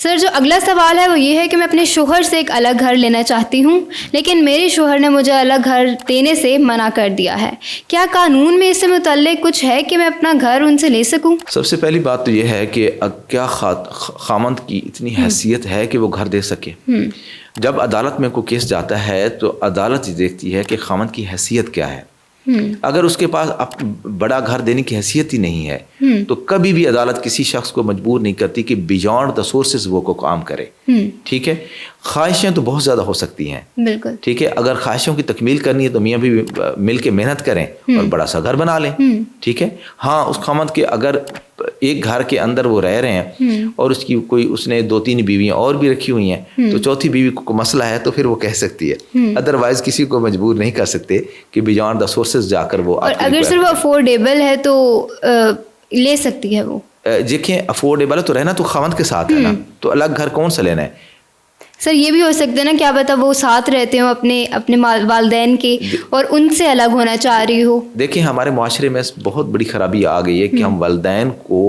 سر جو اگلا سوال ہے وہ یہ ہے کہ میں اپنے شوہر سے ایک الگ گھر لینا چاہتی ہوں، لیکن میرے شوہر نے مجھے الگ گھر دینے سے منع کر دیا ہے. کیا قانون میں اس سے متعلق کچھ ہے کہ میں اپنا گھر ان سے لے سکوں؟ سب سے پہلی بات تو یہ ہے کہ کیا خامند کی اتنی حیثیت ہے کہ وہ گھر دے سکے. جب عدالت میں کوئی کیس جاتا ہے تو عدالت یہ دیکھتی ہے کہ خامند کی حیثیت کیا ہے. اگر اس کے پاس بڑا گھر دینے کی حیثیت ہی نہیں ہے تو کبھی بھی عدالت کسی شخص کو مجبور نہیں کرتی کہ بیونڈ دا سورسز وہ کو کام کرے. ٹھیک ہے، خواہشیں تو بہت زیادہ ہو سکتی ہیں. بالکل ٹھیک ہے، اگر خواہشوں کی تکمیل کرنی ہے تو میاں بھی مل کے محنت کریں اور بڑا سا گھر بنا لیں. ٹھیک ہے، ہاں اس خامند کے اگر ایک گھر کے اندر وہ رہ رہے ہیں اور اس نے 2-3 بیویاں اور بھی رکھی ہوئی ہیں تو چوتھی بیوی کو مسئلہ ہے تو پھر وہ کہہ سکتی ہے. ادروائز کسی کو مجبور نہیں کر سکتے کہ بیونڈ دا سورسز جا کر وہ. اور اگر صرف افورڈیبل ہے تو لے سکتی ہے وہ. دیکھیں افورڈیبل ہے تو رہنا تو خامند کے ساتھ ہے نا، تو الگ گھر کون سا لینا ہے. سر یہ بھی ہو سکتا ہے نا، کیا پتہ وہ ساتھ رہتے ہوں اپنے والدین کے اور ان سے الگ ہونا چاہ رہی ہو. دیکھیں ہمارے معاشرے میں بہت بڑی خرابی آ گئی ہے کہ ہم والدین کو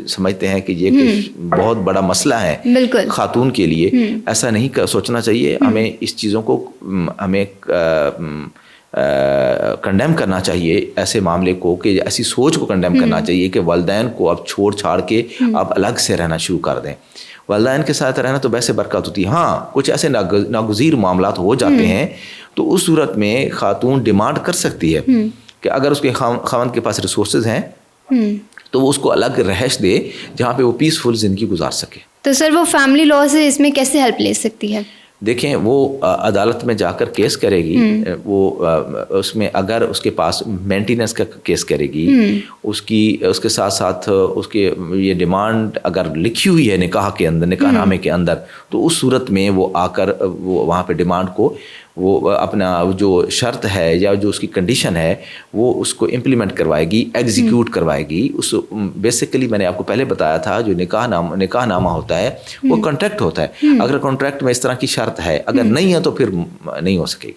سمجھتے ہیں کہ یہ بہت بڑا مسئلہ ہے بالکل خاتون کے لیے. ایسا نہیں سوچنا چاہیے. ہمیں اس چیزوں کو ہمیں کنڈیم کرنا چاہیے، ایسے معاملے کو، کہ ایسی سوچ کو کنڈیم کرنا چاہیے کہ والدین کو اب چھوڑ چھاڑ کے اب الگ سے رہنا شروع کر دیں. والدین کے ساتھ رہنا تو ویسے برکت ہوتی ہے. ہاں کچھ ایسے ناگزیر معاملات ہو جاتے ہیں تو اس صورت میں خاتون ڈیمانڈ کر سکتی ہے کہ اگر اس کے خاوند کے پاس ریسورسز ہیں تو وہ اس کو الگ رہائش دے جہاں پہ وہ پیسفل زندگی گزار سکے. تو سر وہ فیملی لاء سے اس میں کیسے ہیلپ لے سکتی ہے؟ دیکھیں وہ عدالت میں جا کر کیس کرے گی. وہ اس میں اگر اس کے پاس مینٹیننس کا کیس کرے گی، اس کے ساتھ ساتھ اس کے یہ ڈیمانڈ اگر لکھی ہوئی ہے نکاح کے اندر، نکاح نامے کے اندر، تو اس صورت میں وہ آ کر وہ وہاں پہ ڈیمانڈ کو وہ اپنا جو شرط ہے یا جو اس کی کنڈیشن ہے وہ اس کو امپلیمنٹ کروائے گی، ایگزیکیوٹ کروائے گی. اس بیسیکلی میں نے آپ کو پہلے بتایا تھا جو نکاح نامہ ہوتا ہے وہ کانٹریکٹ ہوتا ہے. اگر کانٹریکٹ میں اس طرح کی شرط ہے، اگر نہیں ہے تو پھر نہیں ہو سکے گی.